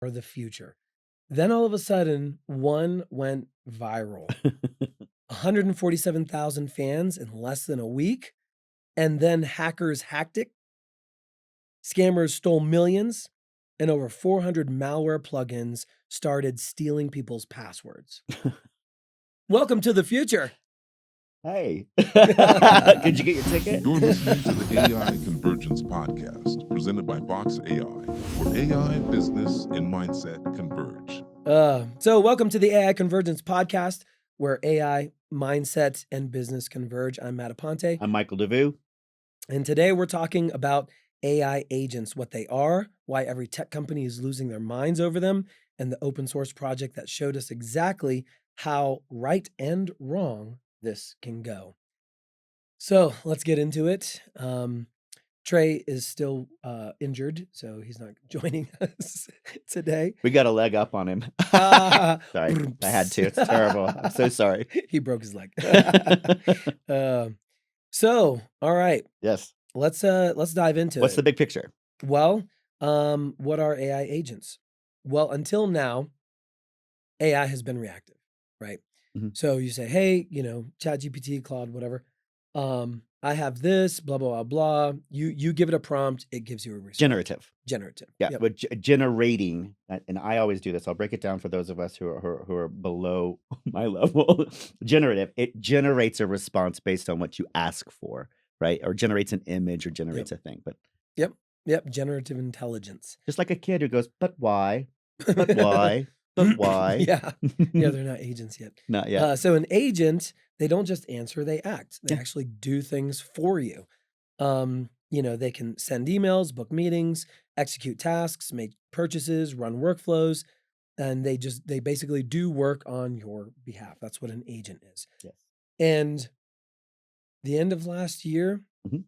are the future. Then all of a sudden, one went viral. 147,000 fans in less than a week. And then hackers hacked it. Scammers stole millions. And over 400 malware plugins started stealing people's passwords. Welcome to the future. Hey, did you get your ticket? You're listening to the AI Convergence Podcast, presented by Voxe AI, where AI, business, and mindset converge. So welcome to the AI Convergence Podcast, where AI, mindset, and business converge. I'm Matt Aponte. I'm Michael DeVue. And today we're talking about AI agents, what they are, why every tech company is losing their minds over them, and the open source project that showed us exactly how right and wrong this can go. So let's get into it. Trey is still injured, so he's not joining us today. We got a leg up on him. Sorry, I had to. It's terrible. I'm so sorry. He broke his leg. So, all right. Yes. Let's dive into it. What's the big picture? Well, what are AI agents? Well, until now, AI has been reactive, right? Mm-hmm. So you say, hey, ChatGPT, Claude, whatever. I have this, blah, blah, blah, blah. You give it a prompt, it gives you a response. Generative. Yeah. Yep. But generating, and I always do this. I'll break it down for those of us who are below my level. Generative. It generates a response based on what you ask for, right? Or generates an image or generates a thing. But Yep. Generative intelligence. just like a kid who goes, but why? But why? But why? Yeah, they're not agents yet. Not yet. So an agent, they don't just answer, they act. They actually do things for you. They can send emails, book meetings, execute tasks, make purchases, run workflows, and they basically do work on your behalf. That's what an agent is. Yes. And the end of last year, Mhm.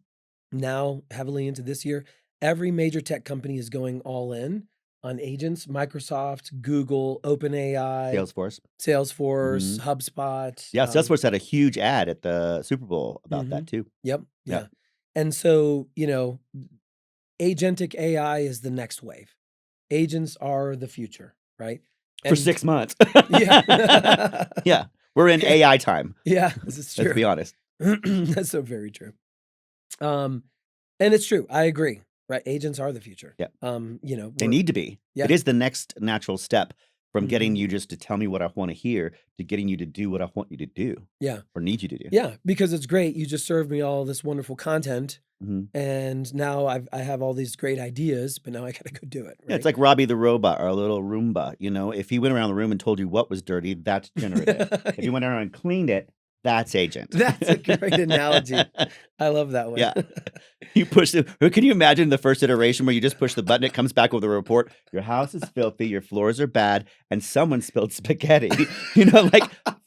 now heavily into this year, every major tech company is going all in on agents. Microsoft, Google, OpenAI, Salesforce, HubSpot. Yeah, Salesforce had a huge ad at the Super Bowl about that too. Yep. And so, agentic AI is the next wave. Agents are the future, right? For 6 months. Yeah. Yeah, we're in AI time. Yeah, this is true. Let's be honest. That's so very true. And it's true. I agree. Right. Agents are the future. Yeah. They need to be. Yeah. It is the next natural step from getting you just to tell me what I want to hear to getting you to do what I want you to do. Yeah. Or need you to do. Yeah. Because it's great. You just served me all this wonderful content. And now I have all these great ideas, but now I got to go do it. Right? Yeah, it's like Robbie the robot, our little Roomba. If he went around the room and told you what was dirty, that's generative. If he went around and cleaned it, that's agent. That's a great analogy. I love that one. Yeah. You push it. Can you imagine the first iteration where you just push the button, it comes back with a report. Your house is filthy, your floors are bad, and someone spilled spaghetti.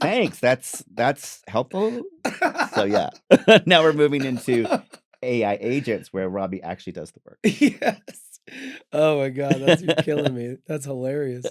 Thanks. That's helpful. So yeah. Now we're moving into AI agents where Robbie actually does the work. Yes. Oh my God, you're killing me. That's hilarious.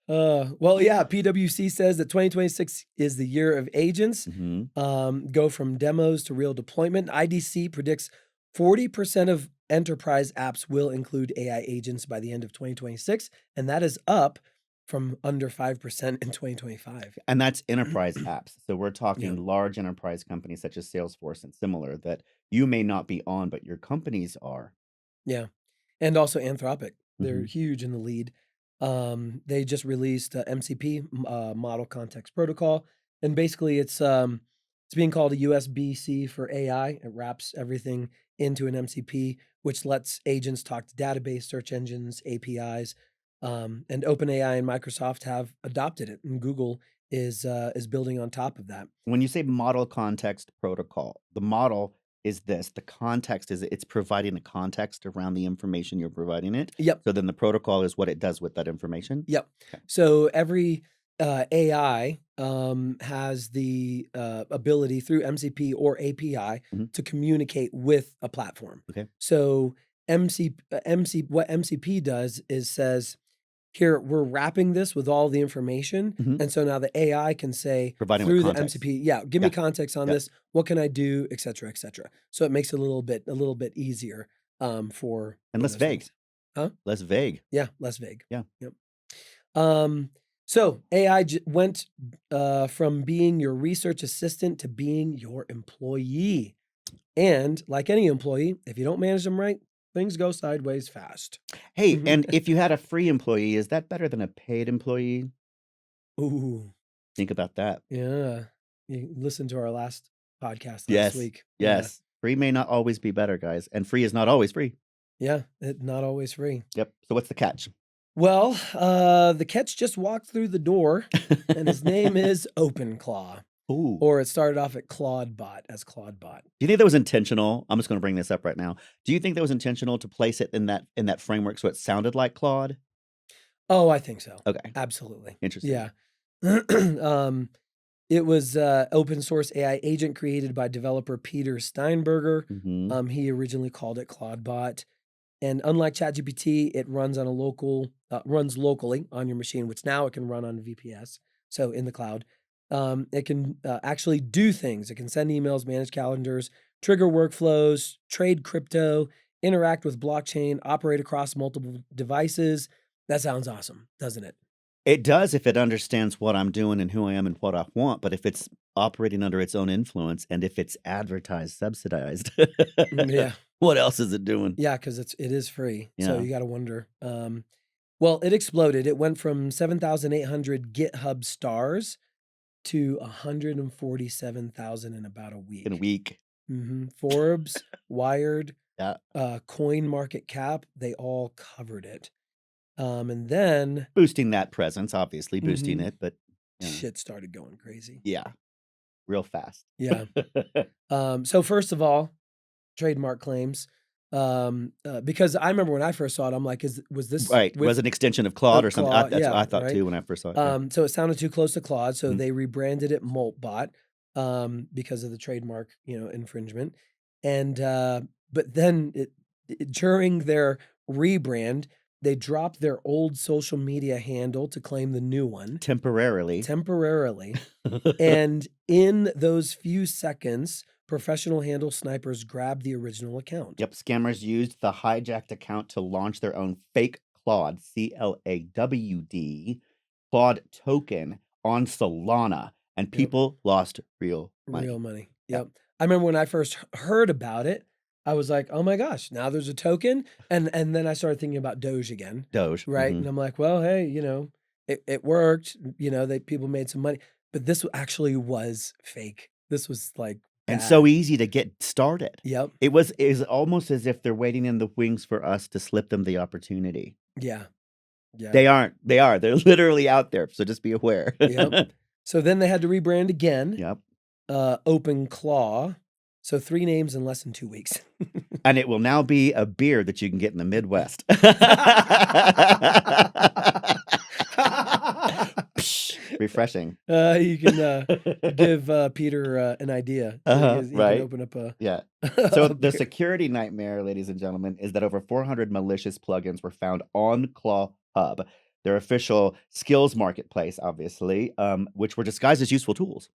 PwC says that 2026 is the year of agents. Go from demos to real deployment. IDC predicts 40% of enterprise apps will include AI agents by the end of 2026, and that is up from under 5% in 2025. And that's enterprise apps. So we're talking large enterprise companies such as Salesforce and similar that you may not be on, but your companies are. Yeah. And also Anthropic. They're huge in the lead. They just released MCP, Model Context Protocol, and basically it's being called a USB-C for AI. It wraps everything into an MCP, which lets agents talk to database, search engines, APIs, and OpenAI and Microsoft have adopted it, and Google is building on top of that. When you say Model Context Protocol, the model is this. The context is it's providing a context around the information you're providing it. Yep. So then the protocol is what it does with that information. Yep. Okay. So every AI has the ability through MCP or API to communicate with a platform. Okay. So what MCP does is says, here, we're wrapping this with all the information. And so now the AI can say through the MCP, give me context on this. What can I do, et cetera, et cetera. So it makes it a little bit easier for. And less vague. Huh? Less vague. Yeah, less vague. Yeah. Yep. So AI went from being your research assistant to being your employee. And like any employee, if you don't manage them right, things go sideways fast. Hey, and if you had a free employee, is that better than a paid employee? Ooh, Think about that. yeah. You listened to our last podcast last Yes. week. Yes. Free may not always be better, guys. And free is not always free. Yeah, not always free. Yep. So what's the catch? Well, the catch just walked through the door, and his name is OpenClaw. Ooh. Or it started off at ClaudeBot as ClaudeBot. Do you think that was intentional? I'm just going to bring this up right now. Do you think that was intentional to place it in that framework so it sounded like Claude? Oh, I think so. Okay. Absolutely. Interesting. Yeah. It was open source AI agent created by developer Peter Steinberger. Mhm. He originally called it ClaudeBot. And unlike ChatGPT, it runs on runs locally on your machine, which now it can run on VPS, so in the cloud. It can actually do things. It can send emails, manage calendars, trigger workflows, trade crypto, interact with blockchain, operate across multiple devices. That sounds awesome, doesn't it? It does if it understands what I'm doing and who I am and what I want, but if it's operating under its own influence and if it's advertised, subsidized, Yeah. what else is it doing? Yeah, because it is free. So Yeah. you got to wonder. Well, it exploded. It went from 7,800 GitHub stars to 147,000 in about a week. In a week. Forbes, Wired, Yeah. Coin Market Cap, they all covered it. And then Boosting that presence, obviously boosting it, but yeah. shit started going crazy. Yeah. Real fast. Yeah. So first of all, trademark claims. Because I remember when I first saw it, I'm like, was this Right. with Was an extension of Claude or something. Claude? That's Yeah, what I thought right. too when I first saw it. Yeah. So it sounded too close to Claude, so Mhm. they rebranded it Moltbot because of the trademark, infringement. And but then during their rebrand, they dropped their old social media handle to claim the new one Temporarily. And in those few seconds, professional handle snipers grabbed the original account. Yep. Scammers used the hijacked account to launch their own fake Claude, CLAWD, Claude token on Solana, and people lost real money. Real money. Yep. Yep. I remember when I first heard about it, I was like, oh my gosh, now there's a token. And then I started thinking about Doge again. Doge. Right. Mhm. And I'm like, well, hey, it worked. People made some money. But this actually was fake. This was like And bad. so easy to get started. Yep. It was almost as if they're waiting in the wings for us to slip them the opportunity. Yeah. Yeah. They aren't. They are. They're literally out there. So just be aware. Yep. So then they had to rebrand again. Yep. OpenClaw. So 3 names in less than 2 weeks. And it will now be a beer that you can get in the Midwest. Refreshing. You can give Peter an idea. So he right. can open up a Yeah. So a the beer. security nightmare, ladies and gentlemen, is that over 400 malicious plugins were found on Claw Hub, their official skills marketplace, obviously, which were disguised as useful tools.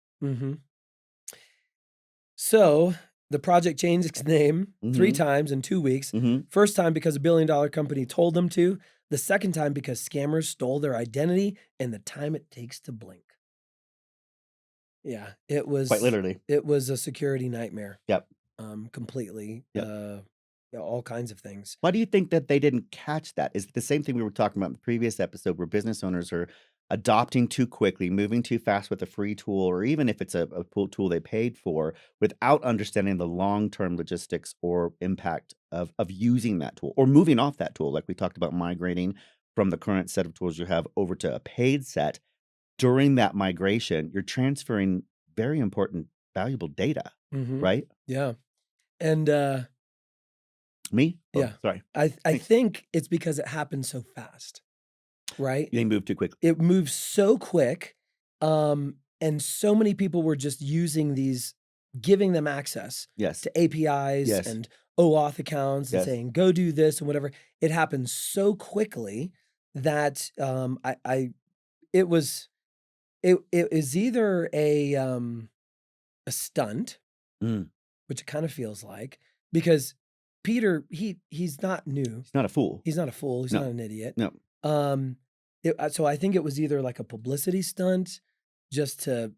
So the project changed its name 3 Mhm. times in 2 weeks. Mhm. First time because a billion-dollar company told them to. The second time because scammers stole their identity and the time it takes to blink. Yeah, it was Quite literally. It was a security nightmare. Yep. Completely. Yep. All kinds of things. Why do you think that they didn't catch that? Is it the same thing we were talking about in the previous episode where business owners are adopting too quickly, moving too fast with a free tool, or even if it's a tool they paid for, without understanding the long-term logistics or impact of using that tool or moving off that tool, like we talked about migrating from the current set of tools you have over to a paid set. During that migration, you're transferring very important, valuable data, right? Yeah. And Me? Oh, yeah. sorry. I Thanks. think it's because it happened so fast. Right? They moved too quickly. It moved so quick. And so many people were just using these, giving them access Yes. to APIs Yes. and OAuth accounts and Yes. saying, go do this and whatever. It happened so quickly that it was either a stunt, Mm. which it kind of feels like, because Peter, he's not new. He's not a fool. He's not a fool. He's No. not an idiot. No. So I think it was either like a publicity stunt just to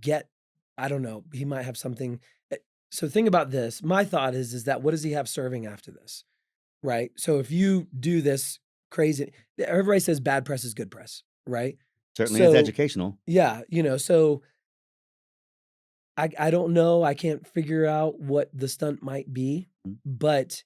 get, I don't know, he might have something. So think about this. My thought is that what does he have serving after this? Right? So if you do this crazy, everybody says bad press is good press, right? Certainly it's So educational. yeah, so I don't know. I can't figure out what the stunt might be, Mm. but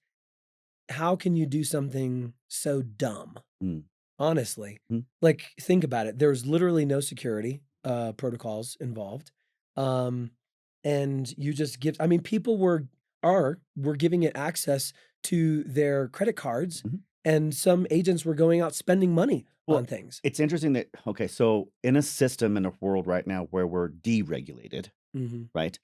how can you do something so dumb? Mm. Honestly, Mm. like think about it. There's literally no security protocols involved, and you just give. I mean, people were giving it access to their credit cards, Mhm. and some agents were going out spending money Well, on things. It's interesting that, okay, so in a system in a world right now where we're deregulated, Mhm. right?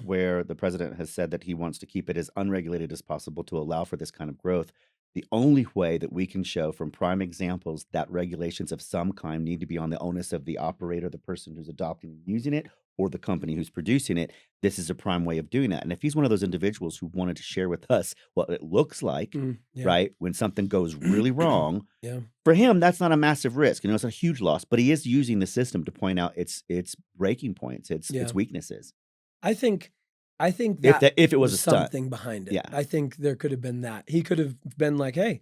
Where the president has said that he wants to keep it as unregulated as possible to allow for this kind of growth. The only way that we can show from prime examples that regulations of some kind need to be on the onus of the operator, the person who's adopting and using it, or the company who's producing it, this is a prime way of doing that. And if he's one of those individuals who wanted to share with us what it looks like, Yeah. right, when something goes really wrong, Yeah. for him, that's not a massive risk. It's a huge loss, but he is using the system to point out its breaking points, its Yeah. weaknesses. I think that If it was was a stunt. something behind it. Yeah. I think there could have been that. He could have been like, "Hey,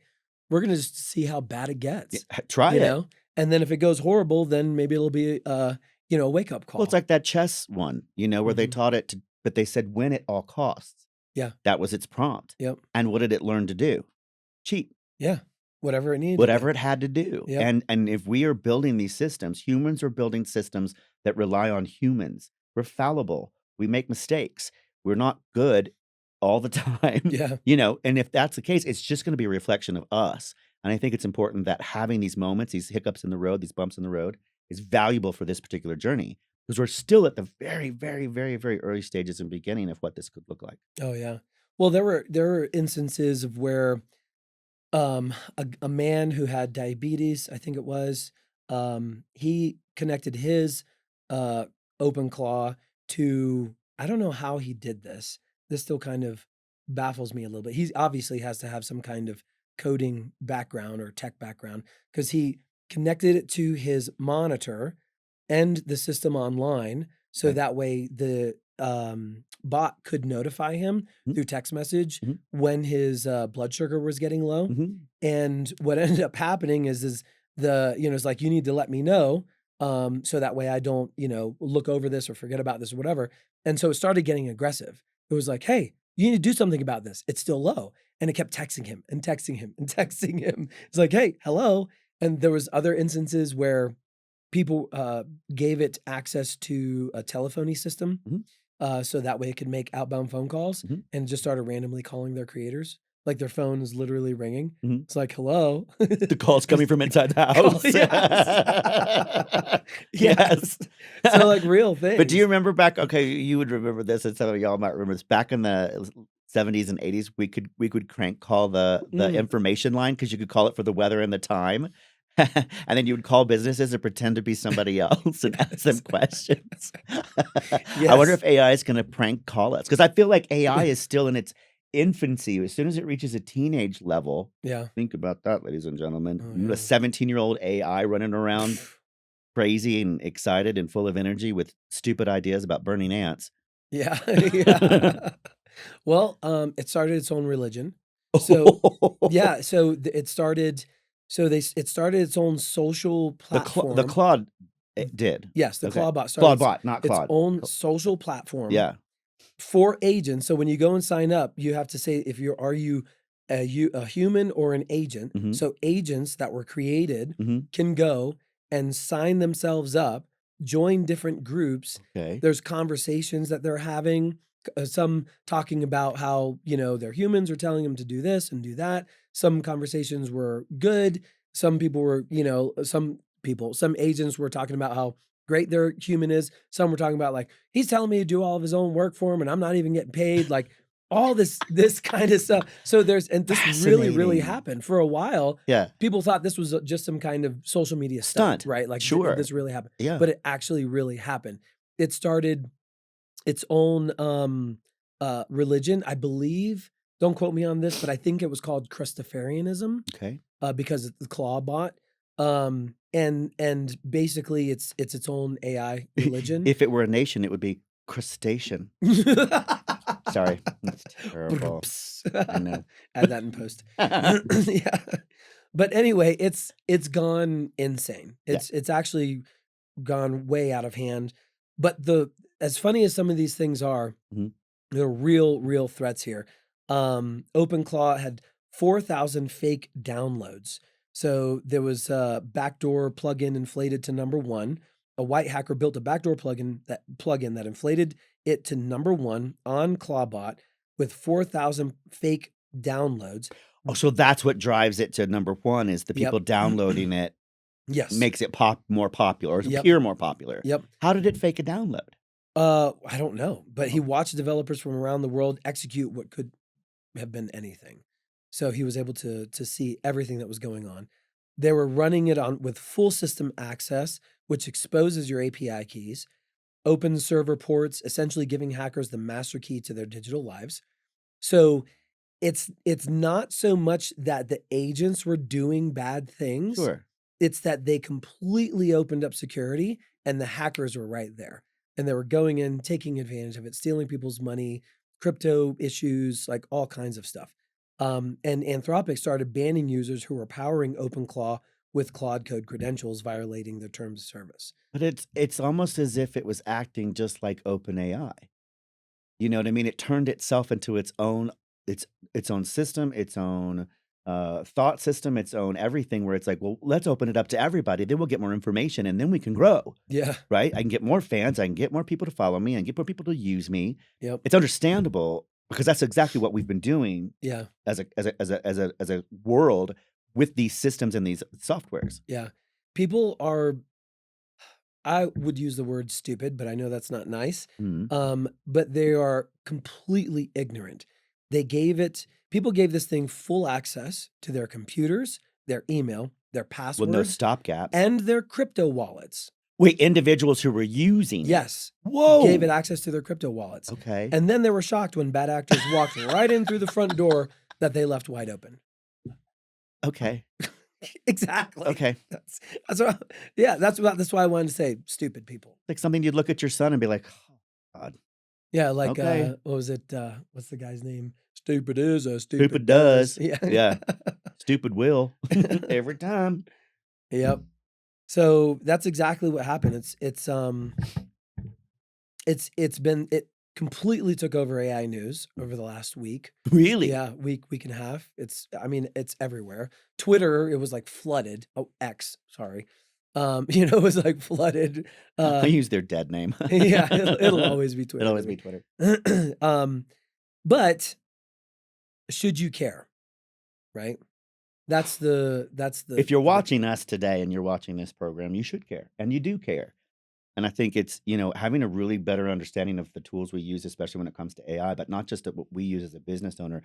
we're gonna just see how bad it gets." Try You it. know? And then if it goes horrible, then maybe it'll be a wake-up call. Well, it's like that chess one, where they Mhm. taught it to, but they said win at all costs. Yeah. That was its prompt. Yep. And what did it learn to do? Cheat. Yeah. Whatever it needed. Whatever it had to do. Yep. And if we are building these systems, humans are building systems that rely on humans. We're fallible. We make mistakes. We're not good all the time. Yeah. And if that's the case, it's just going to be a reflection of us. And I think it's important that having these moments, these hiccups in the road, these bumps in the road, is valuable for this particular journey, because we're still at the very, very, very, very early stages and beginning of what this could look like. Oh yeah. Well, there were instances of where a man who had diabetes, I think it was, he connected his OpenClaw to, I don't know how he did this. This still kind of baffles me a little bit. He obviously has to have some kind of coding background or tech background, because he connected it to his monitor and the system online, so Okay. that way the bot could notify him Mhm. through text message Mhm. when his blood sugar was getting low. Mhm. And what ended up happening is it's like, you need to let me know, so that way I don't, look over this or forget about this or whatever. And so it started getting aggressive. It was like, hey, you need to do something about this. It's still low. And it kept texting him and texting him and texting him. It's like, hey, hello. And there was other instances where people gave it access to a telephony system, so that way it could make outbound phone calls, Mhm. and just started randomly calling their creators. Like their phone is literally ringing. Mhm. It's like, hello. The call's coming from inside the house. Yes. Yes. So like real things. But do you remember back? Okay, you would remember this, and some of y'all might remember this. Back in the 70s and 80s, we could crank call the information line, because you could call it for the weather and the time. And then you would call businesses and pretend to be somebody else and ask them questions. I wonder if AI is going to prank call us, because I feel like AI is still in its infancy. As soon as it reaches a teenage level, Yeah. think about that, ladies and gentlemen. Oh, A yeah. 17-year-old AI running around crazy and excited and full of energy with stupid ideas about burning ants. Yeah. Yeah. Well, it started its own religion. So yeah, so it started. So it started its own social platform. The Claude it did. Yes, the Okay. Claude bot started Claude bot, not its Claude. own social platform. Yeah. For agents. So when you go and sign up, you have to say if are you a human or an agent. Mhm. So agents that were created Mhm. can go and sign themselves up, join different groups. Okay. There's conversations that they're having. Some talking about how, their humans are telling them to do this and do that. Some conversations were good. Some people were, some agents were talking about how great their human is. Some were talking about like, he's telling me to do all of his own work for him and I'm not even getting paid. Like all this kind of stuff. So this really, really Fascinating. happened for a while. Yeah. People thought this was just some kind of social media stunt, right? Like Sure. this really happened. Yeah. But it actually really happened. It started its own religion. I believe Don't quote me on this, but I think it was called Christafarianism Okay. because it's the claw bot. And basically it's its own AI religion. If it were a nation, it would be crustacean. Sorry, that's terrible. I know. Add that in post. Yeah. But anyway, it's gone insane. Yeah. It's actually gone way out of hand. But as funny as some of these things are, Mhm. there are real threats here. OpenClaw had 4,000 fake downloads. So there was a backdoor plugin inflated to number 1. A white hacker built a backdoor plugin that inflated it to number 1 on Clawbot with 4,000 fake downloads. Oh, so that's what drives it to number 1 is the Yep. people downloading it Yes. makes it more popular or Yep. appear more popular. Yep. How did it fake a download? I don't know, but he watched developers from around the world execute what could have been anything. So he was able to see everything that was going on. They were running it on with full system access, which exposes your API keys, open server ports, essentially giving hackers the master key to their digital lives. So it's not so much that the agents were doing bad things. Sure. It's that they completely opened up security and the hackers were right there. And they were going in, taking advantage of it, stealing people's money, crypto issues, like all kinds of stuff. And Anthropic started banning users who were powering OpenClaw with Claude Code credentials, violating their terms of service. But it's almost as if it was acting just like OpenAI. You know what I mean? It turned itself into its own system, its own thought system, its own everything. Where it's like, well, let's open it up to everybody. Then we'll get more information, and then we can grow. Yeah. Right? I can get more fans. I can get more people to follow me. I can get more people to use me. Yep. It's understandable because that's exactly what we've been doing. Yeah. As a world with these systems and these softwares. Yeah. People are, I would use the word stupid, but I know that's not nice. But they are completely ignorant. People gave this thing full access to their computers, their email, their With passwords, no stopgaps. and their crypto wallets. Wait, individuals who were using it? Yes. Whoa. Gave it access to their crypto wallets. Okay. And then they were shocked when bad actors walked right in through the front door that they left wide open. Okay. Exactly. Okay. That's why I wanted to say stupid people. Like something you'd look at your son and be like, oh, God. Yeah, like Okay. what was it? What's the guy's name? Stupid is a Stupid does. Yeah. Yeah. Stupid will. Every time. Yep. So that's exactly what happened. It completely took over AI news over the last week. Really? Yeah, week and a half. It's everywhere. Twitter, it was like flooded. Oh, X, sorry. It was like flooded. I use their dead name. Yeah, it'll always be Twitter. It'll always be Twitter. But should you care? Right? That's the If you're watching us today and you're watching this program, you should care. And you do care. And I think it's, having a really better understanding of the tools we use, especially when it comes to AI, but not just at what we use as a business owner,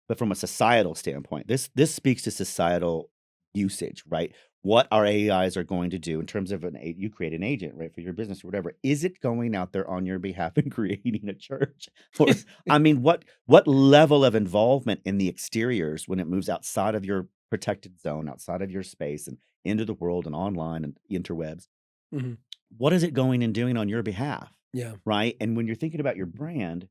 but from a societal standpoint. This speaks to societal usage, right? What our AIs are going to do in terms of you create an agent, right, for your business or whatever. Is it going out there on your behalf and creating a church? Or, I mean, what level of involvement in the exteriors when it moves outside of your protected zone, outside of your space and into the world and online and interwebs? Mhm. What is it going and doing on your behalf? Yeah. Right. And when you're thinking about your brand,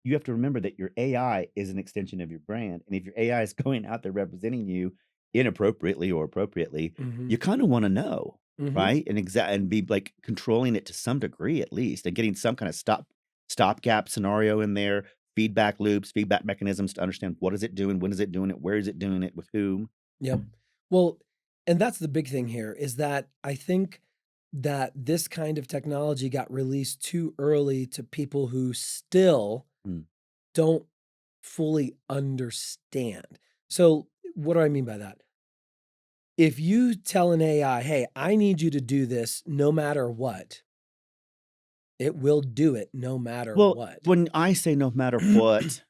you have to remember that your AI is an extension of your brand. And if your AI is going out there representing you inappropriately or appropriately, you kind of want to know, right? And be like controlling it to some degree at least, and getting some kind of stopgap scenario in there, feedback loops, feedback mechanisms to understand what is it doing, when is it doing it, where is it doing it, with whom. Yep. Well, and that's the big thing here is that I think that this kind of technology got released too early to people who still don't fully understand. So what do I mean by that? If you tell an AI, hey, I need you to do this no matter what, it will do it no matter Well, what. when I say no matter what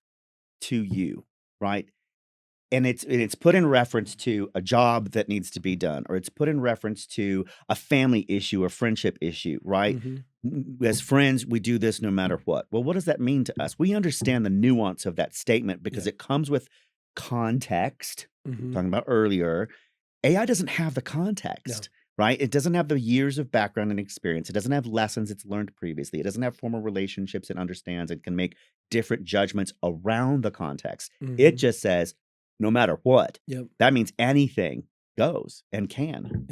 to you, right? and it's put in reference to a job that needs to be done, or it's put in reference to a family issue, a friendship issue, right? As friends, we do this no matter what. Well, what does that mean to us? We understand the nuance of that statement because it comes with context. Talking about earlier, AI doesn't have the context, right? It doesn't have the years of background and experience. It doesn't have lessons it's learned previously. It doesn't have former relationships it understands and can make different judgments around the context. It just says, no matter what. That means anything goes and can.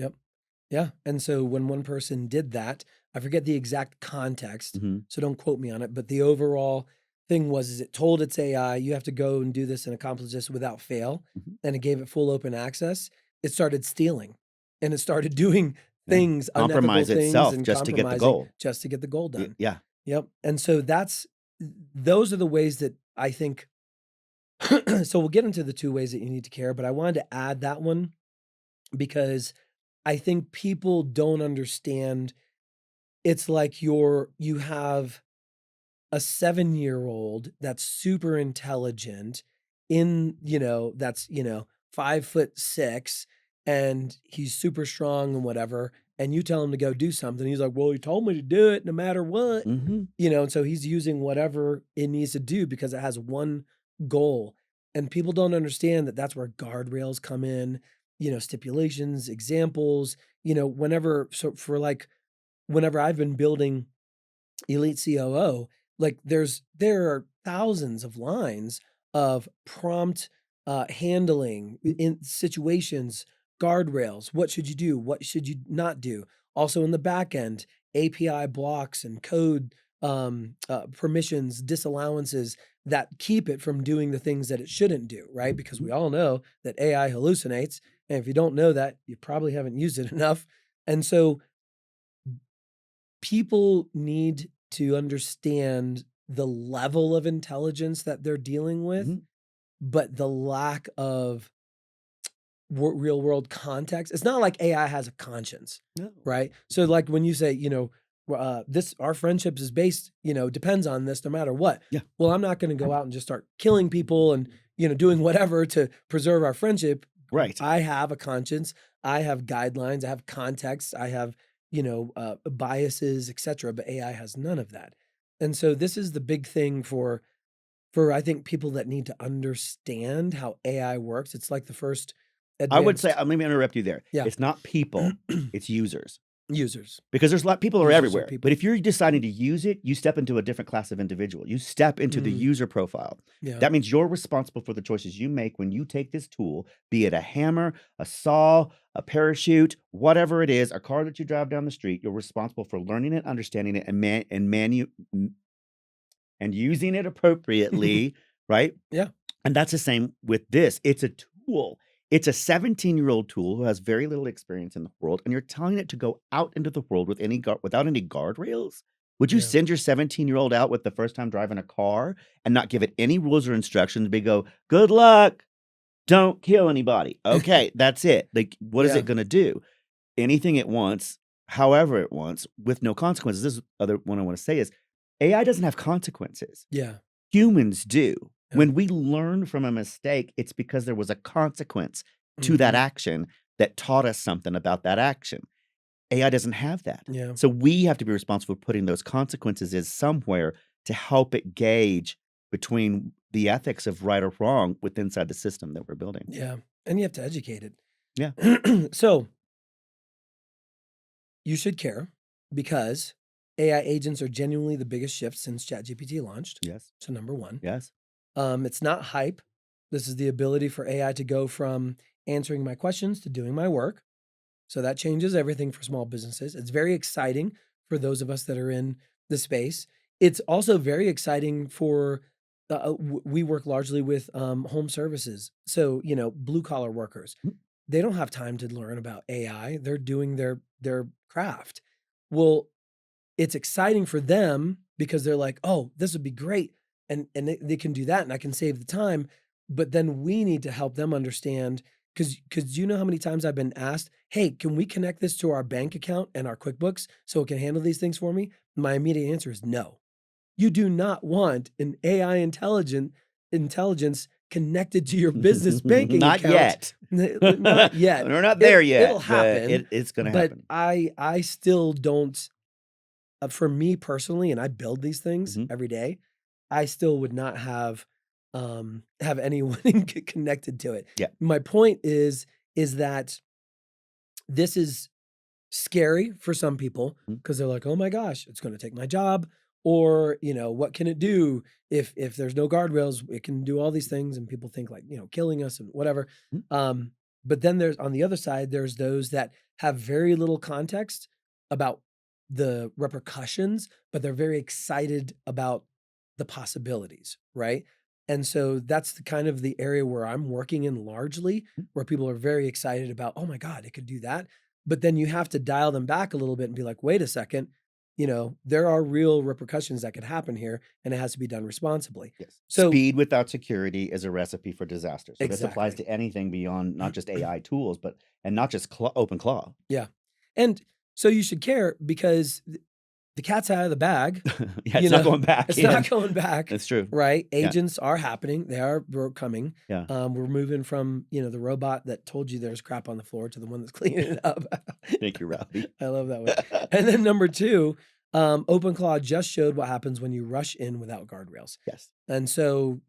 Yeah. And so when one person did that, I forget the exact context, so don't quote me on it, but the overall thing was is it told its AI, you have to go and do this and accomplish this without fail, and it gave it full open access. It started stealing, and it started doing things, unethical Compromise things, itself and just to get the compromising goal. just to get the goal done. Yeah. Yep. And so those are the ways that I think. So we'll get into the 2 ways that you need to care, but I wanted to add that one because I think people don't understand. It's like you have a 7-year-old that's super intelligent that's 5'6", and he's super strong and whatever, and you tell him to go do something. He's like, well, he told me to do it no matter what. And so he's using whatever it needs to do because it has one goal. And people don't understand that that's where guardrails come in, stipulations, examples, whenever I've been building Elite COO, like there are thousands of lines of prompt handling in situations, guardrails. What should you do? What should you not do? Also in the back end, API blocks and code permissions, disallowances that keep it from doing the things that it shouldn't do, right? Because we all know that AI hallucinates. And if you don't know that, you probably haven't used it enough. And so people need to understand the level of intelligence that they're dealing with, but the lack of real world context. It's not like AI has a conscience, right? So like when you say, our friendships is based, depends on this no matter what. Well, I'm not going to go out and just start killing people and, doing whatever to preserve our friendship. Right. I have a conscience. I have guidelines. I have context. I have, biases, etc. But AI has none of that. And so this is the big thing for I think people that need to understand how AI works. It's like the first I would say, advanced let me interrupt you there. Yeah. It's not people, it's users. users. Because there's a lot people are Users are everywhere. people. But if you're deciding to use it, you step into a different class of individual. You step into the user profile. Yeah. That means you're responsible for the choices you make when you take this tool, be it a hammer, a saw, a parachute, whatever it is, a car that you drive down the street. You're responsible for learning it, understanding it, and using it appropriately, right? Yeah. And that's the same with this. It's a tool. It's a 17-year-old tool who has very little experience in the world, and you're telling it to go out into the world with without any guardrails? Would you Yeah. send your 17-year-old out with the first time driving a car and not give it any rules or instructions, but go, good luck, don't kill anybody. Okay, that's it. Like, what is Yeah. it going to do? Anything it wants, however it wants, with no consequences. This is other one I want to say is AI doesn't have consequences. Yeah. Humans do. Yeah. When we learn from a mistake, it's because there was a consequence to that action that taught us something about that action. AI doesn't have that. Yeah. So we have to be responsible for putting those consequences in somewhere to help it gauge between the ethics of right or wrong within inside the system that we're building. Yeah. And you have to educate it. Yeah. So you should care because AI agents are genuinely the biggest shift since ChatGPT launched. Yes. So number one. Yes. It's not hype. This is the ability for AI to go from answering my questions to doing my work. So that changes everything for small businesses. It's very exciting for those of us that are in the space. It's also very exciting for, we work largely with home services. So, blue collar workers, they don't have time to learn about AI. They're doing their craft. Well, it's exciting for them because they're like, oh, this would be great. And they can do that and I can save the time. But then we need to help them understand because you know how many times I've been asked, hey, can we connect this to our bank account and our QuickBooks so it can handle these things for me? My immediate answer is no. You do not want an AI intelligence connected to your business banking Not account. yet. Not yet. We're not there yet. It'll happen. It's going to But happen. I still don't, for me personally, and I build these things Mhm. every day, I still would not have anyone connected to it. Yeah. My point is that this is scary for some people Mhm. because they're like, oh my gosh, it's going to take my job. Or, what can it do if there's no guardrails? It can do all these things, and people think like, killing us and whatever. Mhm. But then there's on the other side, there's those that have very little context about the repercussions, but they're very excited about the possibilities, right? And so that's the kind of the area where I'm working in largely, where people are very excited about, oh my God, it could do that. But then you have to dial them back a little bit and be like, wait a second, there are real repercussions that could happen here, and it has to be done responsibly. Yes. So Speed without security is a recipe for disaster. So this applies exactly. to anything beyond not just AI tools, and not just OpenClaw. Yeah. And so you should care because the cat's out of the bag. Yeah, it's not going back It's in. not going back. That's true. Right? Yeah. Agents are happening. We're coming. Yeah. We're moving from, the robot that told you there's crap on the floor to the one that's cleaning it up. Thank you, Rowdy. I love that one. And then number 2, OpenClaw just showed what happens when you rush in without guardrails. Yes. And so,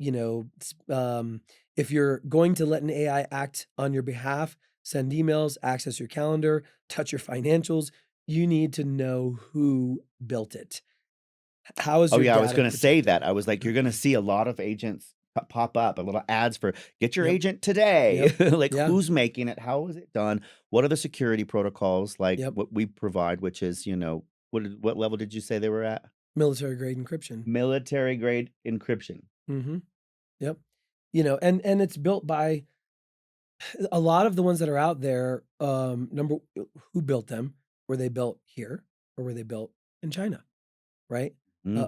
if you're going to let an AI act on your behalf, send emails, access your calendar, touch your financials, you need to know who built it. How is Oh your yeah, I was data going to say protected? that. I was like, you're going to see a lot of agents pop up, a little ads for get your Yep. agent today. Like Yeah. who's making it? How is it done? What are the security protocols like Yep. what we provide, which is, what level did you say they were at? Military grade encryption. Military grade encryption. Mm-hmm. Yep. And it's built by a lot of the ones that are out there. Who built them? Were they built here or were they built in China? Right?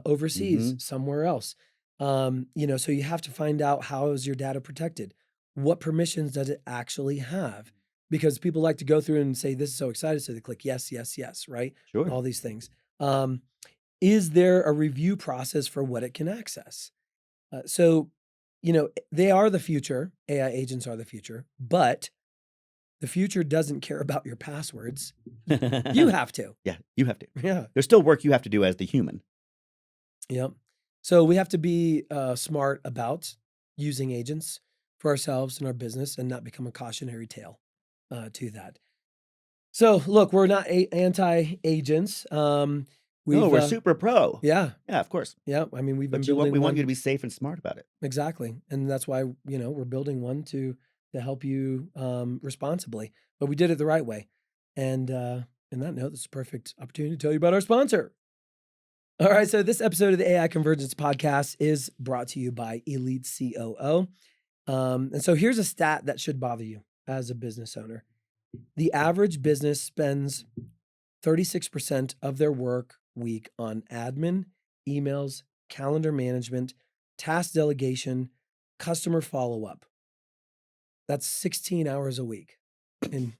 Overseas, Mm-hmm. somewhere else. So you have to find out, how is your data protected? What permissions does it actually have? Because people like to go through and say, this is so excited. So they click yes, yes, yes, right? Sure. All these things. Is there a review process for what it can access? So, they are the future. AI agents are the future, but the future doesn't care about your passwords. You have to. Yeah, you have to. Yeah. There's still work you have to do as the human. Yep. So we have to be smart about using agents for ourselves and our business and not become a cautionary tale to that. So look, we're not anti-agents. No, we're super pro. Yeah. Yeah, of course. Yeah. I mean, we've been But building we want one. you to be safe and smart about it. Exactly. And that's why, we're building one to help you responsibly. But we did it the right way. And in that note, this is a perfect opportunity to tell you about our sponsor. All right. So this episode of the AI Convergence Podcast is brought to you by Elite COO. And so here's a stat that should bother you as a business owner. The average business spends 36% of their work week on admin, emails, calendar management, task delegation, customer follow-up. That's 16 hours a week. And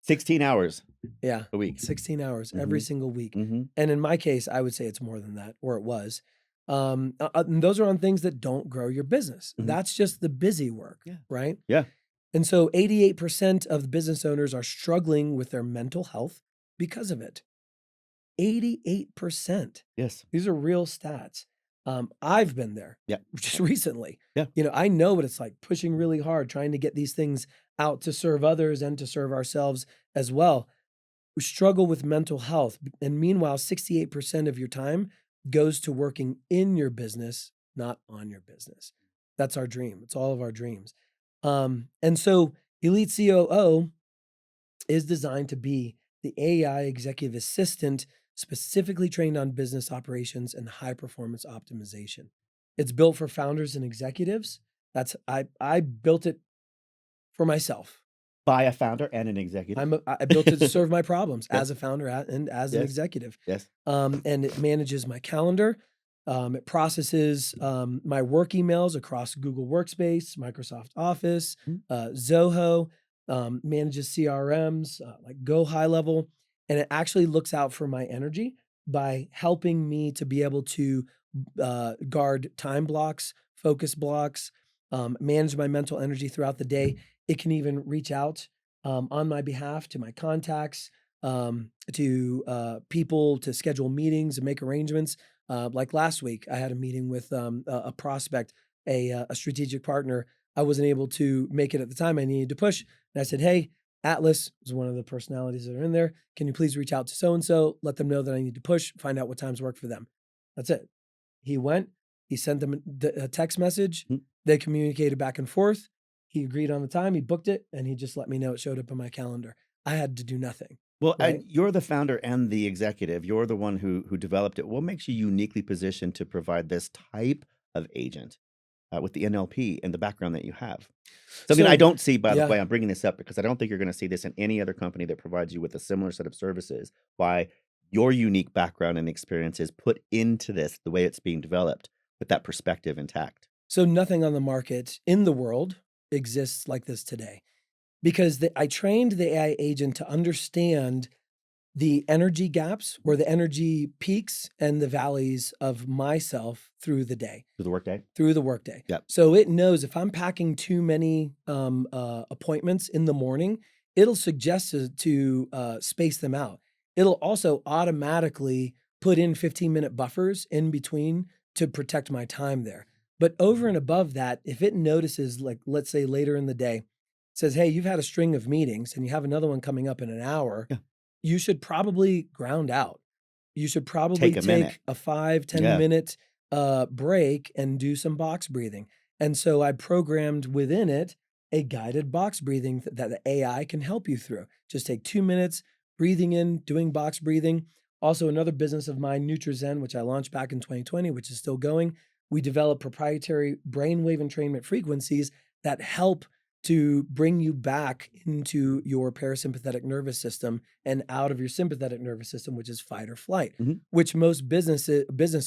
16 hours yeah, a week. 16 hours every single week. Mm-hmm. And in my case, I would say it's more than that, or it was. And those are on things that don't grow your business. Mhm. That's just the busy work, Yeah. right? Yeah. And so 88% of the business owners are struggling with their mental health because of it. 88%. Yes. These are real stats. I've been there. Yeah. Just recently. Yeah. I know what it's like, pushing really hard, trying to get these things out to serve others and to serve ourselves as well. We struggle with mental health. And meanwhile, 68% of your time goes to working in your business, not on your business. That's our dream. It's all of our dreams. And so Elite COO is designed to be the AI executive assistant specifically trained on business operations and high performance optimization. It's built for founders and executives. I built it for myself. By a founder and an executive. I built it to serve my problems Yes. as a founder and as an Yes. executive. Yes. And it manages my calendar. It processes my work emails across Google Workspace, Microsoft Office, Zoho, manages CRMs, like Go High Level. And it actually looks out for my energy by helping me to be able to guard time blocks, focus blocks, manage my mental energy throughout the day. It can even reach out on my behalf to my contacts, to people to schedule meetings and make arrangements. Like last week, I had a meeting with a prospect, a strategic partner. I wasn't able to make it at the time. I needed to push. And I said, hey, Atlas is one of the personalities that are in there. Can you please reach out to so-and-so, let them know that I need to push, find out what times work for them. That's it. He went, he sent them a text message. Mm. They communicated back and forth. He agreed on the time, he booked it, and he just let me know it showed up on my calendar. I had to do nothing. Well, Right. and you're the founder and the executive. You're the one who developed it. What makes you uniquely positioned to provide this type of agent with the NLP and the background that you have? Something I So, don't see, by the yeah. way, I'm bringing this up because I don't think you're going to see this in any other company that provides you with a similar set of services. Why your unique background and experience is put into this, the way it's being developed, with that perspective intact. So nothing on the market in the world exists like this today because I trained the AI agent to understand the energy gaps or the energy peaks and the valleys of myself through the day, Through the workday? through the workday. Yep. So it knows if I'm packing too many appointments in the morning, it'll suggest to space them out. It'll also automatically put in 15-minute buffers in between to protect my time there. But over and above that, if it notices, like, let's say later in the day, it says, hey, you've had a string of meetings and you have another one coming up in an hour, Yeah. you should probably ground out. You should probably Take a minute. take a 5-10 Yeah. minute break and do some box breathing. And so I programmed within it a guided box breathing that the AI can help you through. Just take 2 minutes breathing in, doing box breathing. Also, another business of mine, NootroZen, which I launched back in 2020, which is still going. We develop proprietary brainwave entrainment frequencies that help to bring you back into your parasympathetic nervous system and out of your sympathetic nervous system, which is fight or flight, Mhm. which most business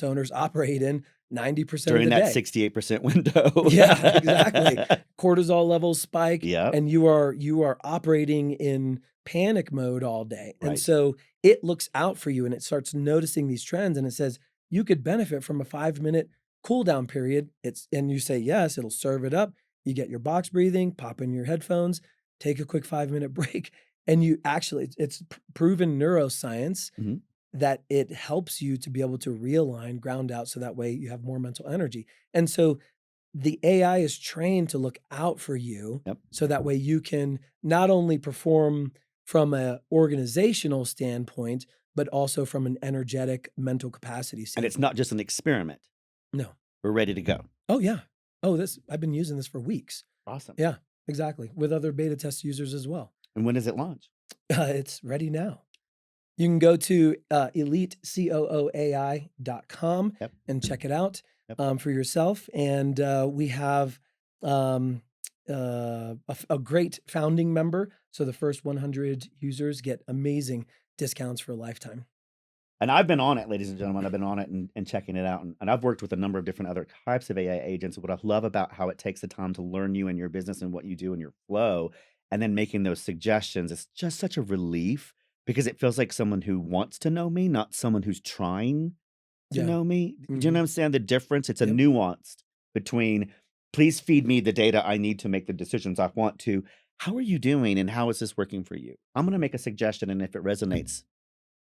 owners operate in 90% During of the that day. 68% window. Yeah, exactly. Cortisol levels spike, Yep. and you are operating in panic mode all day. And Right. so it looks out for you and it starts noticing these trends and it says, you could benefit from a 5-minute cool down period. And you say yes, it'll serve it up. You get your box breathing, pop in your headphones, take a quick 5-minute break, and you actually, it's proven neuroscience Mhm. that it helps you to be able to realign, ground out, so that way you have more mental energy. And so the AI is trained to look out for you, Yep. so that way you can not only perform from an organizational standpoint, but also from an energetic mental capacity And standpoint. it's not just an experiment. No. We're ready to go. Oh, yeah. Oh, I've been using this for weeks. Awesome. Yeah, exactly. With other beta test users as well. And when does it launch? It's ready now. You can go to elitecooai.com Yep. and check it out Yep. for yourself. And we have a great founding member. So the first 100 users get amazing discounts for a lifetime. And I've been on it, ladies and gentlemen. I've been on it and checking it out. And I've worked with a number of different other types of AI agents. What I love about how it takes the time to learn you and your business and what you do and your flow, and then making those suggestions, it's just such a relief because it feels like someone who wants to know me, not someone who's trying to Yeah. know me. Do you Mhm. understand the difference? It's a Yep. nuance between please feed me the data I need to make the decisions I want to. How are you doing and how is this working for you? I'm going to make a suggestion, and if it resonates,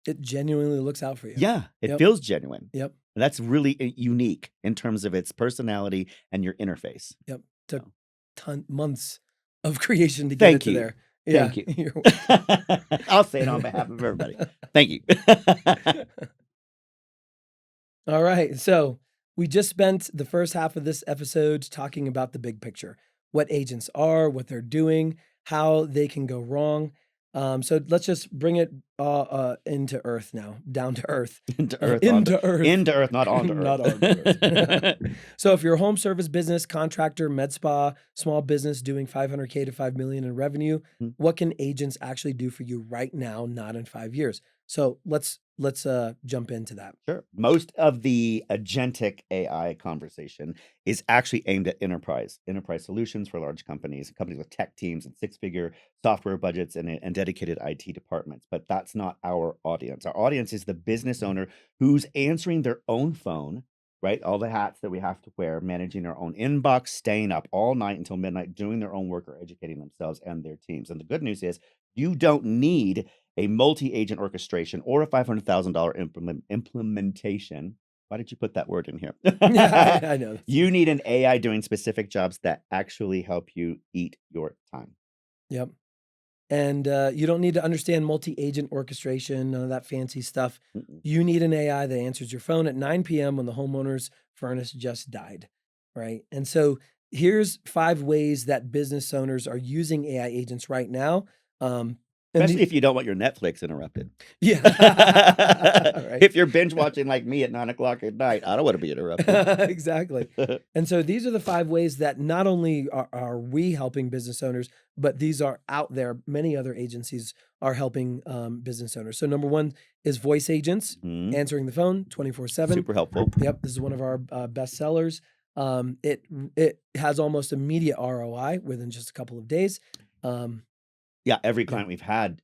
It genuinely looks out for you. yeah, it Yep. feels genuine. Yep. And that's really unique in terms of its personality and your interface. Yep. Took So, months of creation to get it thank to you. there. Yeah. Thank you. You're I'll say it on behalf of everybody. Thank you. All right. So we just spent the first half of this episode talking about the big picture, what agents are, what they're doing, how they can go wrong. So let's just bring it into earth now, down to earth. Into earth, Into earth. into earth, not onto Not earth. onto earth. So if you're a home service business, contractor, med spa, small business doing 500K to 5 million in revenue, Mhm. what can agents actually do for you right now, not in 5 years? So let's jump into that. Sure. Most of the agentic AI conversation is actually aimed at enterprise solutions for large companies with tech teams and six-figure software budgets and dedicated IT departments. But that's not our audience. Our audience is the business owner who's answering their own phone right? All the hats that we have to wear, managing our own inbox, staying up all night until midnight, doing their own work or educating themselves and their teams. And the good news is you don't need a multi-agent orchestration or a $500,000 implementation. Why did you put that word in here? Yeah, I know. You need an AI doing specific jobs that actually help you eat your time. Yep. And you don't need to understand multi-agent orchestration, none of that fancy stuff. Mm-mm. You need an AI that answers your phone at 9 p.m. when the homeowner's furnace just died, right? And so here's 5 ways that business owners are using AI agents right now. And Especially if you don't want your Netflix interrupted. yeah, right. If you're binge watching like me at 9 o'clock at night, I don't want to be interrupted. Exactly. And so these are the 5 ways that not only are we helping business owners, but these are out there. Many other agencies are helping business owners. So number 1 is voice agents, Mhm. answering the phone 24/7. Super helpful. Yep, this is one of our best sellers. It has almost immediate ROI within just a couple of days. Yeah, every Yeah. client we've had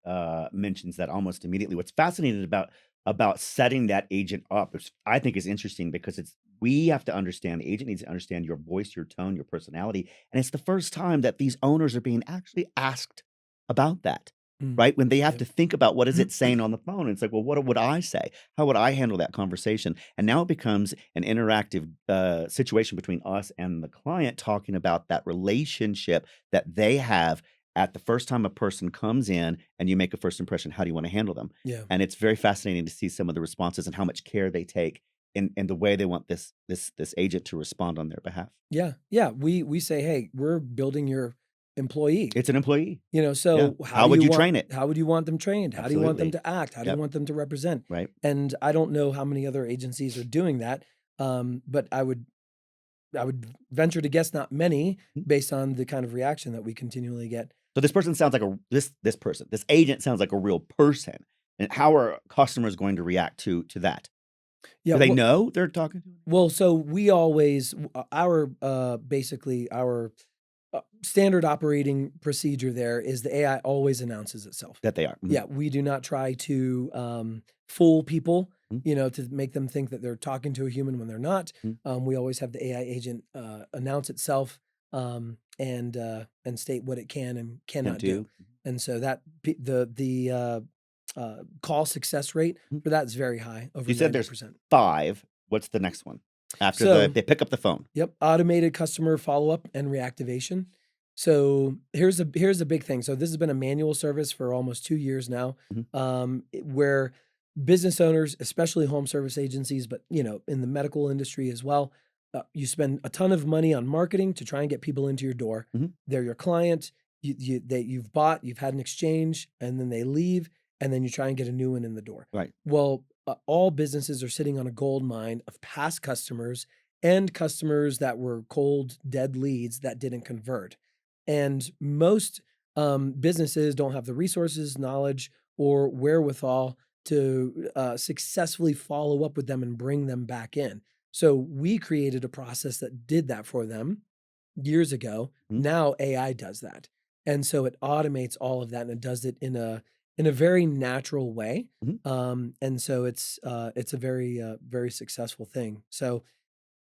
mentions that almost immediately. What's fascinating about setting that agent up, which I think is interesting because we have to understand, the agent needs to understand your voice, your tone, your personality. And it's the first time that these owners are being actually asked about that, Mm, right? When they have yep. to think about what is it saying on the phone. And it's like, well, what would I say? How would I handle that conversation? And now it becomes an interactive situation between us and the client, talking about that relationship that they have at the first time a person comes in and you make a first impression. How do you want to handle them? Yeah. And it's very fascinating to see some of the responses and how much care they take in the way they want this agent to respond on their behalf. Yeah. Yeah. We say, hey, we're building your employee. It's an employee. You know, Yeah. so How would you train it? how would you want them trained? How do you want them Absolutely. to act? How do you Yep. want them to represent? Right. And I don't know how many other agencies are doing that, but I would venture to guess not many, Mhm. based on the kind of reaction that we continually get. So this person sounds like this agent sounds like a real person. And how are customers going to react to that? Yeah. Do they Well, know they're talking to? well, so we always our basically our standard operating procedure there is the AI always announces itself. That they are. Mhm. Yeah, we do not try to fool people, Mhm. you know, to make them think that they're talking to a human when they're not. Mhm. We always have the AI agent announce itself and state what it can and Can't cannot do. do. And so that the call success rate Mhm. for that is very high, over You said there's 90%. 5. What's the next one? After So they pick up the phone. Yep, automated customer follow-up and reactivation. So here's a big thing. So this has been a manual service for almost 2 years now, Mhm. where business owners, especially home service agencies, but you know, in the medical industry as well, you spend a ton of money on marketing to try and get people into your door. Mhm. They're your client. You've bought, you've had an exchange, and then they leave, and then you try and get a new one in the door. Right. Well, all businesses are sitting on a gold mine of past customers and customers that were cold, dead leads that didn't convert. And most businesses don't have the resources, knowledge, or wherewithal to successfully follow up with them and bring them back in. So we created a process that did that for them years ago. Mhm. Now AI does that. And so it automates all of that and it does it in a very natural way. Mhm. And so it's a very successful thing. So,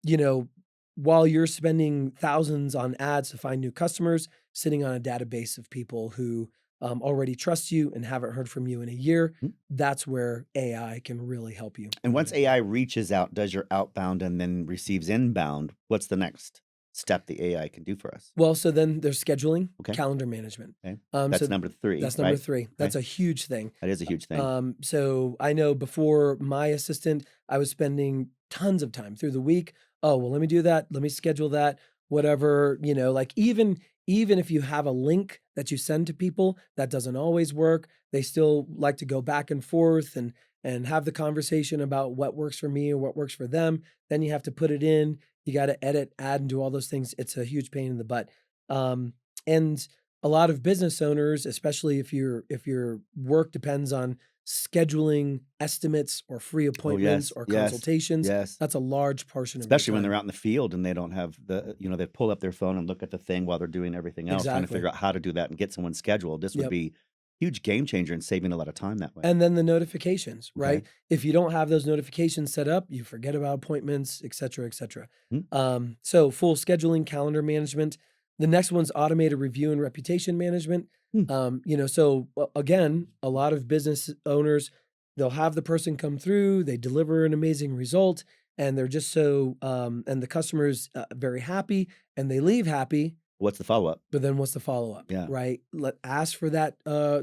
you know, while you're spending thousands on ads to find new customers, sitting on a database of people who already trust you and haven't heard from you in a year, Mhm. that's where AI can really help you. And once AI reaches out, does your outbound and then receives inbound, what's the next step the AI can do for us? Well, so then there's scheduling, Okay. calendar management. Okay. So That's number 3, that's number right? 3. That's a huge thing. That is a huge thing. So I know before my assistant, I was spending tons of time through the week. Oh, well, let me do that. Let me schedule that, whatever, you know, like even if you have a link that you send to people, that doesn't always work. They still like to go back and forth and have the conversation about what works for me or what works for them. Then you have to put it in. You got to edit, add, and do all those things. It's a huge pain in the butt. And a lot of business owners, especially if your work depends on scheduling estimates or free Oh, appointments yes. or Yes. consultations, Yes. that's a large portion of your Especially when time. they're out in the field and they don't have they pull up their phone and look at the thing while they're doing everything else, trying to Exactly. figure out how to do that and get someone scheduled. This would Yep. be huge game changer in saving a lot of time that way. And then the notifications, Okay. right? If you don't have those notifications set up, you forget about appointments, et cetera, et cetera. So full scheduling, calendar management. The next one's automated review and reputation management. So again, a lot of business owners, they'll have the person come through, they deliver an amazing result, and they're just so, and the customer's very happy, and they leave happy. What's the follow-up? But then what's the follow-up, Yeah. right? Ask for that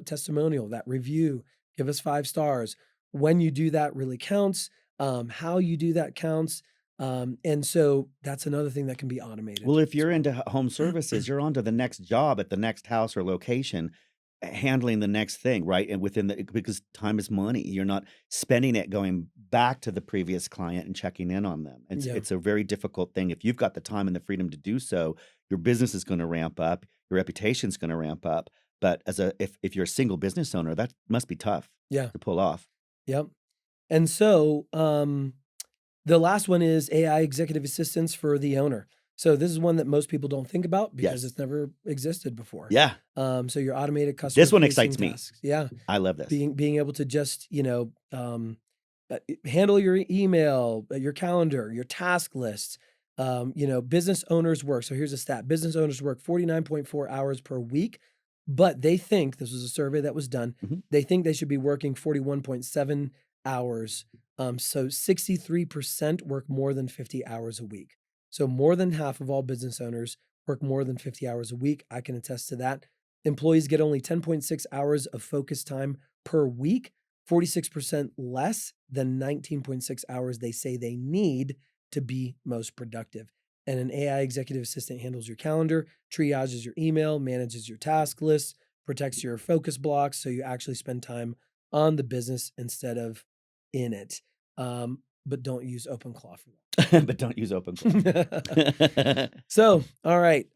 testimonial, that review, give us 5 stars. When you do that really counts. How you do that counts. And so that's another thing that can be automated. Well, if you're into home services, you're on to the next job at the next house or location, handling the next thing, right? And because time is money. You're not spending it going back to the previous client and checking in on them. And Yeah. it's a very difficult thing. If you've got the time and the freedom to do so, your business is going to ramp up, your reputation's going to ramp up. But if you're a single business owner, that must be tough Yeah. to pull off. Yep. And so the last one is AI executive assistance for the owner. So this is one that most people don't think about because Yes. it's never existed before. Yeah, So your automated customer this one facing excites me. tasks. Yeah. I love this. Being able to just, handle your email, your calendar, your task lists. Business owners work. So here's a stat. Business owners work 49.4 hours per week, but they think, this was a survey that was done, Mhm. they think they should be working 41.7 hours. So 63% work more than 50 hours a week. So more than half of all business owners work more than 50 hours a week. I can attest to that. Employees get only 10.6 hours of focus time per week, 46% less than 19.6 hours they say they need to be most productive. And an AI executive assistant handles your calendar, triages your email, manages your task list, protects your focus blocks so you actually spend time on the business instead of in it. But don't use OpenClaw for that. But don't use OpenClaw. So, all right.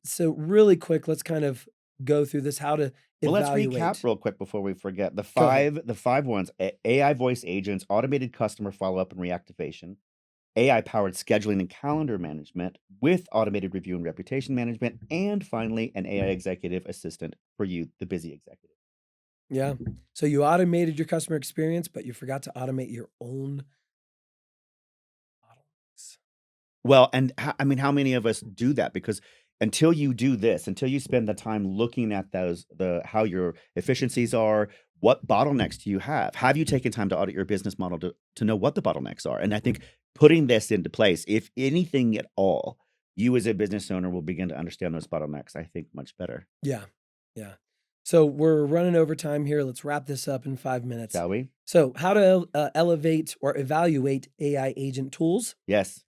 So really quick, let's kind of go through this, how to Well, let's evaluate. recap real quick before we forget. Go ahead. The five ones: AI voice agents, automated customer follow-up and reactivation, AI-powered scheduling and calendar management with automated review and reputation management, and finally, an AI executive assistant for you, the busy executive. Yeah. So you automated your customer experience, but you forgot to automate your own bottlenecks. Well, and how many of us do that? Because until you do this, until you spend the time looking at how your efficiencies are, what bottlenecks do you have you taken time to audit your business model to know what the bottlenecks are? And I think putting this into place, if anything at all, you as a business owner will begin to understand those bottlenecks, I think, much better. Yeah. Yeah. So we're running over time here. Let's wrap this up in 5 minutes. Shall we? So how to elevate or evaluate AI agent tools. Yes.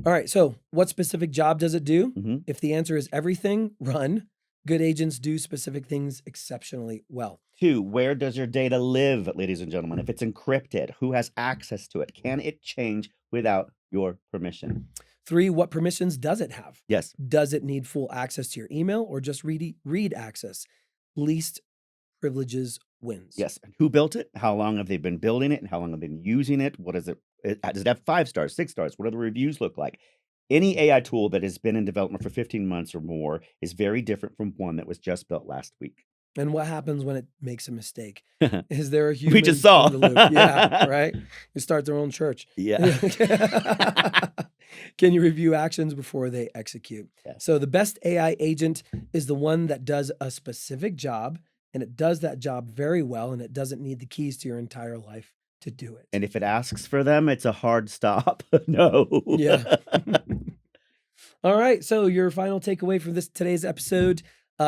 All right. So what specific job does it do? hmm If the answer is everything, run. Good agents do specific things exceptionally well. 2, where does your data live, ladies and gentlemen? If it's encrypted, who has access to it? Can it change without your permission? 3, what permissions does it have? Yes. Does it need full access to your email or just read access? Least privileges wins. Yes. And who built it? How long have they been building it? And how long have they been using it? What is it? Does it have 5 stars, 6 stars? What do the reviews look like? Any AI tool that has been in development for 15 months or more is very different from one that was just built last week. And what happens when it makes a mistake? Is there a human We just saw. in the loop? Yeah, right? You start their own church. Yeah. Can you review actions before they execute? Yes. So the best AI agent is the one that does a specific job, and it does that job very well, and it doesn't need the keys to your entire life to do it. And if it asks for them, it's a hard stop. No. Yeah. All right. So your final takeaway from today's episode: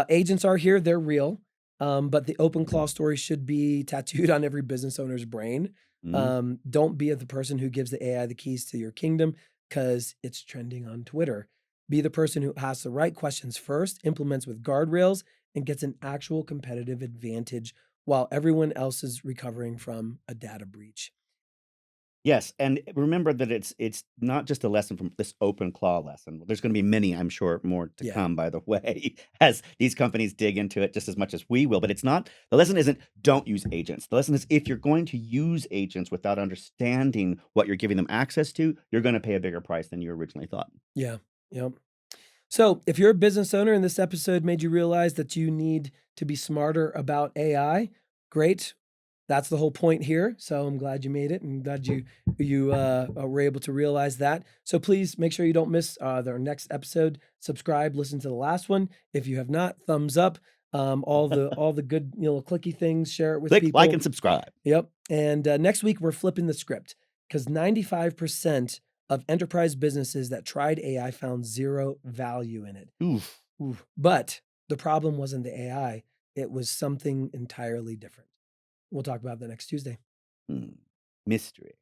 agents are here; they're real. But the OpenClaw story should be tattooed on every business owner's brain. Mhm. Don't be the person who gives the AI the keys to your kingdom because it's trending on Twitter. Be the person who asks the right questions first, implements with guardrails, and gets an actual competitive advantage while everyone else is recovering from a data breach. Yes, and remember that it's not just a lesson from this OpenClaw lesson. There's going to be many, I'm sure, more to Yeah. come, by the way, as these companies dig into it just as much as we will. But it's not, the lesson isn't don't use agents. The lesson is if you're going to use agents without understanding what you're giving them access to, you're going to pay a bigger price than you originally thought. Yeah. Yep. So if you're a business owner and this episode made you realize that you need to be smarter about AI. Great. That's the whole point here. So I'm glad you made it and glad you were able to realize that. So please make sure you don't miss their next episode. Subscribe, listen to the last one. If you have not, thumbs up. All the good clicky things. Share it with Click people. like and subscribe. Yep. And next week we're flipping the script because 95% of enterprise businesses that tried AI found zero value in it. Oof. But the problem wasn't the AI; it was something entirely different. We'll talk about that next Tuesday. Mystery.